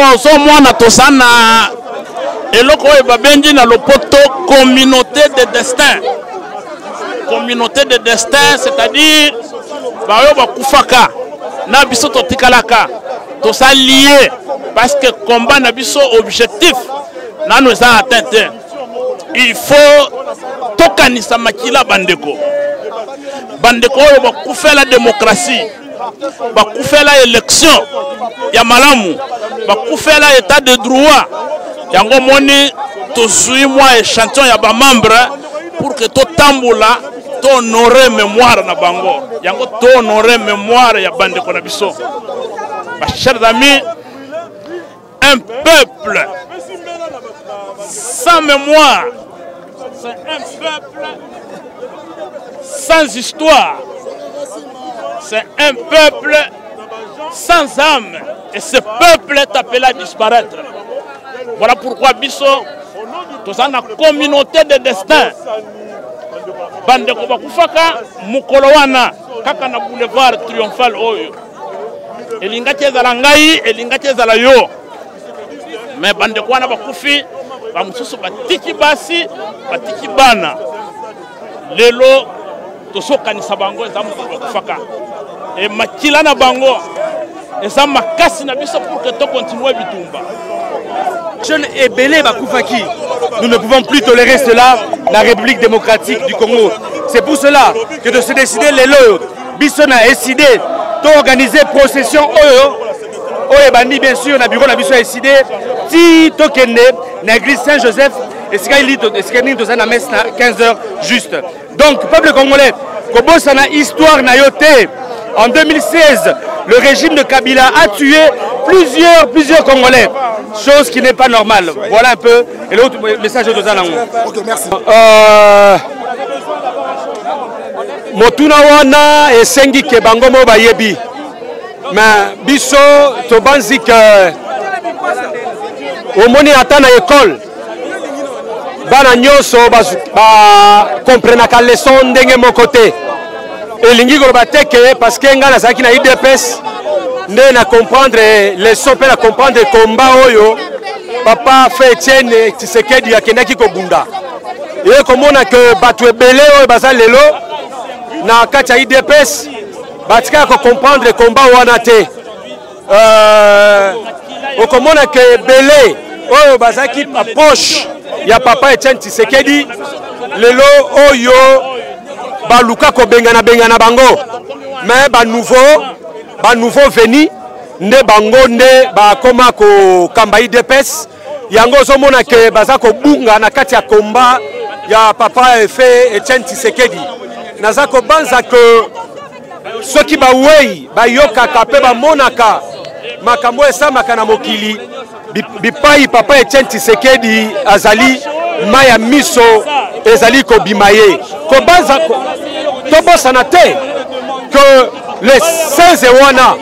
awa mwana tosana eloko oyo babengi na lopoto communauté de destin. Communauté de destin, c'est-à-dire bayo bakufaka na biso totikalaka tosa lié parce que combat na biso objectif na nous a atteint. Il faut tokanisa makila bandeko. Bandeko oyo bakufela démocratie, bakufela élection ya malamu, bakufela état de droit. Yango moni to sui moi échantillon ya ba membre pour que to tambola to honorer mémoire na bango. Yango to honorer mémoire ya bandeko na biso. Chers amis, un peuple sans mémoire, c'est un peuple sans histoire, c'est un peuple sans âme, et ce peuple est appelé à disparaître. Voilà pourquoi Bisso, tous en la communauté de destin, bandeko bakufaka mukolo wana kaka na boulevard triomphal oyo. Elingati ezala ngai, elingati ezala yo. Mais bandeko wana bakufi, bamususu batiki basi, batiki bana. Lelo tosokanisa bango eza mukolo bakufaka. Et makila na bango eza makasi na biso pour que to continue bitumba. Jeune et belé bakufaki. Nous ne pouvons plus tolérer cela, la République démocratique du Congo. C'est pour cela que de se décider les lots, Bissona a décidé d'organiser procession Oyo Bandi, bien sûr, na bureau na Bissona a décidé si Tokende, na l'église Saint-Joseph, et ce qu'il y a na messe na 15h juste. Donc, peuple congolais, Kobosa na histoire na yote. En 2016, le régime de Kabila a tué plusieurs Congolais. Chose qui n'est pas normale. Voilà un peu. Et l'autre message de Zanango. Ok, merci. Motuna wana esengi ke bango mo bayebi. Mais biso to banzi que omoni ata na école. Bana nyoso ba comprenaka leçon ndenge mon côté. Elingi ko bateke parce que ngana zaki na IDPS. Ne na comprendre les sopes na comprendre combat oyo papa fait Etienne Tshisekedi akendaki ko bunda et komona que batu ebele oyo baza lelo na kati ya IDPS batika ko comprendre combat wana te okomona que ebele oyo bazaki approche ya papa Etienne Tshisekedi lelo oyo baluka ko bengana bango mais ba nouveau venu nde bango nde bakoma ko kamba IDPS yango zomona ke baza ko bunga na kati ya komba ya papa efe Etienne Tshisekedi naza ko banza que soki bawei bayokaka pe bamonaka makambo esamaka na mokili bipai papa Etienne Tshisekedi azali maya miso ezali ko bimaye ko banza to bosana te que les 16 wana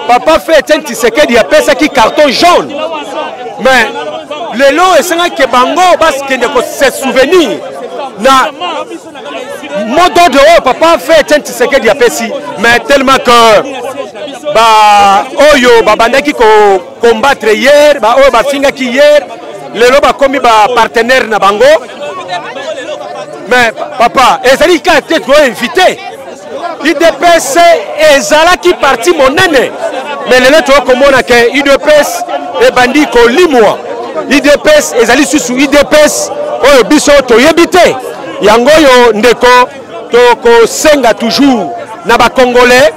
papa fait Etienne Tshisekedi a pesa qui carton jaune mais le lot est que bango parce que ne se souvenir na modo de haut papa fait Etienne Tshisekedi a pesi mais tellement que ba oyo babandaki ko combattre hier ba oyo ba finga ki hier le lot ba komi ba partenaire na bango mais papa ezali ka te doit inviter IDPS ezala ki parti monene mais le lettre komona ke IDPS e bandi ko limwa IDPS ezali susu IDPS oyo biso to yebite yango yo ndeko to ko senga toujours na ba congolais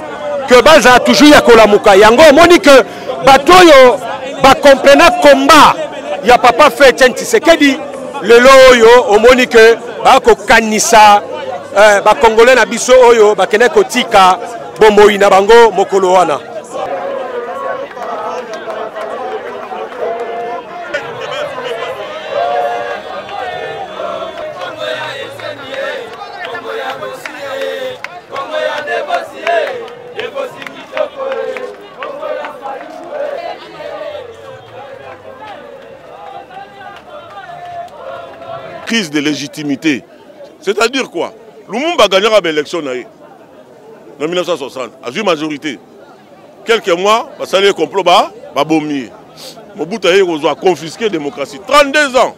que baza toujours ya kolamuka yango moni que bato yo ba comprendre combat ya papa fait Etienne Tshisekedi le loyo omoni que ba ko kanisa ba congolais na biso oyo bakene kotika bomoi na bango mokolo wana. Crise de légitimité. C'est-à-dire quoi? Lumumba gagnera l'élection en 1960, à une majorité. Quelques mois, ça allait complot, bah bombier. Mobutu a confisqué la démocratie. 32 ans.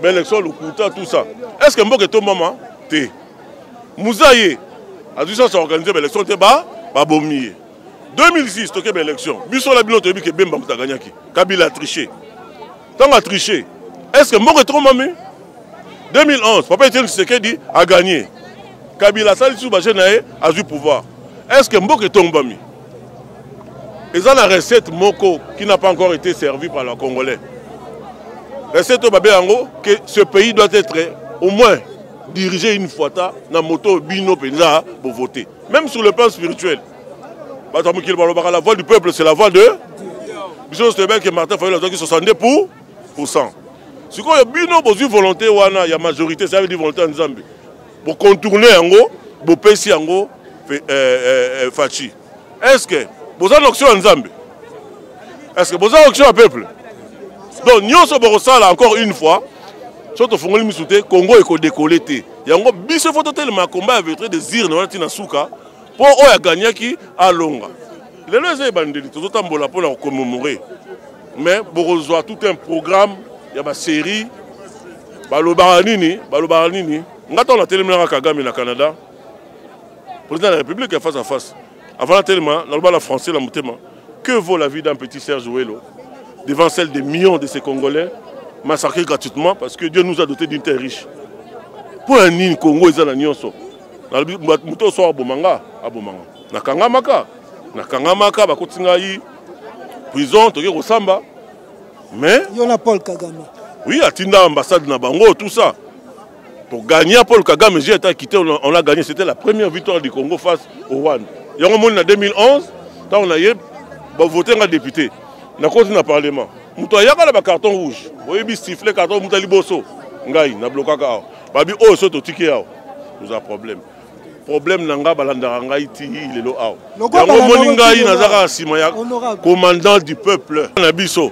Mais l'élection, le Kouta, tout ça. Est-ce que Mboke est au moment? Té. Mouzaïe a dû s'organiser l'élection. Té ba bomier. 2006, toqué l'élection. Bissot la bilan tobi que Bemba a gagné qui. Kabila a triché. Tant a triché. Est-ce que Mboke est au moment? 2011, Papa Etienne Tshisekedi a gagné. Kabila Salissou Bajenae a eu pouvoir. Est-ce que Mboke est au moment? Et ça la recette Moko qui n'a pas encore été servie par les Congolais. Recette au Babéango que ce pays doit être au moins dirigé une fois dans la moto bino penza pour voter. Même sur le plan spirituel. La voix du peuple, c'est la voix de Bisson Stebel que Martin Fayol a dit 62%. Si il y a bino pour une volonté, il y a majorité, ça veut dire volonté en Zambie. Pour contourner Ango, pour pécer Ango, Fachi. Est-ce que vous avez une option en Zambie? Est-ce que vous avez une option au peuple? Donc, nous sommes encore une fois, surtout le Congo est décollé. Il y a un biso photo tellement combat avec des irnes dans Souka pour gagner qui à Longa. Les gens bandits, tout le temps pour commémorer. Mais pour rejoindre tout un programme, il y a une série, Balobaranini, on attend la télé Kagame au Canada. Le président de la République est face à face. Avant la télé, la français, la moutema. Que vaut la vie d'un petit Serge Ouello devant celle des millions de ces Congolais massacrés gratuitement parce que Dieu nous a dotés d'une terre riche. Pour un nid Congo, ils ont la nyonso. Muto so abomanga. Nakangamaka, bakotingai prison, toke kosamba. Mais Yona Paul Kagame. Oui, à Tinda ambassade na Bango, tout ça. Pour gagner Paul Kagame, j'ai été quitté, on l'a gagné. C'était la première victoire du Congo face au Rwanda. Il y a un moment en 2011, quand on a voté un député. On a continué dans le Parlement. Il y a un carton rouge. Il y a un sifflet, carton rouge. Il y a un bloqué. Il y a un problème. Problème nanga balandanga iti il est là. Le commandant du peuple. Nabiso.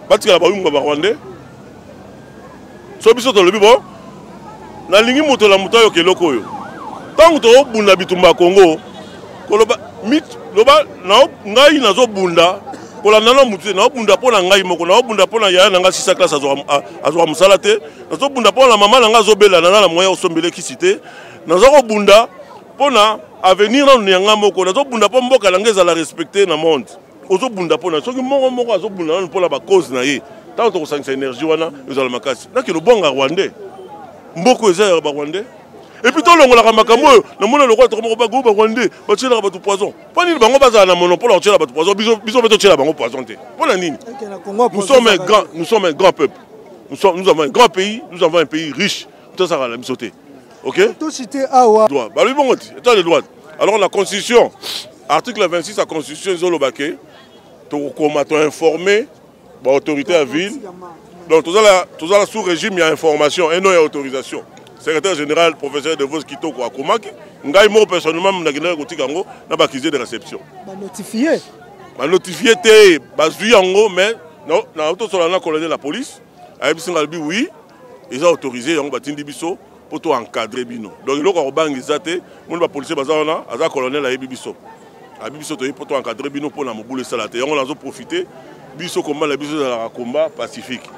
Batika la bayunga ba Rwandais. So biso to lobi bon. Na lingi moto la moto yo keloko yo. Tant to bunda bitumba Congo. Koloba mit loba na ngai nazo bunda. Kola nana mutu na bunda pona ngai moko na bunda pona ya nanga 6 classe azwa musala te. Nazo bunda pona mama nanga zo bela na moya osombele kisite. Nazo bunda pona avenir na nyanga moko nazo bunda po mboka langeza la respecter na monde. Ozo bunda pona soki moko azo bunda pona ba cause na ye. Tant to sangisa énergie wana ezala makasi. Na ki lo bonga Rwandais. Mboko ezala ba Rwandais. Et puis tout le monde a makambo na mona le roi to moko ba groupe Rwandais ba tshela ba poison. Pani bango bazala na monopole on tshela ba poison biso beto tshela bango poison te. Pona nini? Nous sommes un grand peuple. Nous avons un grand pays, nous avons un pays riche. Tout ça va la misoter. OK? Tout cité awa. Droit. Bah lui bon état de droit. Alors la constitution article 26 de la constitution Zolobake to combattre informer ba autorité à ville. Donc tout ça sous régime il y a information et non il y a autorisation. Secrétaire général professeur de Vos Kitoko Akomaki, ngai mo personnellement na gina ko tikango na ba accusé de réception. Ba notifié. Ba notifié té ba zui yango mais non na auto sur la colonel la police. A bisinga bi oui, ils ont autorisé yango batindi biso pour to encadrer bino. Donc il ko bangiza té, mon ba policier bazana aza colonel a biso. A biso to pour to encadrer bino pour na mobule salate. Yango nazo profiter biso combat la biso dans la combat pacifique.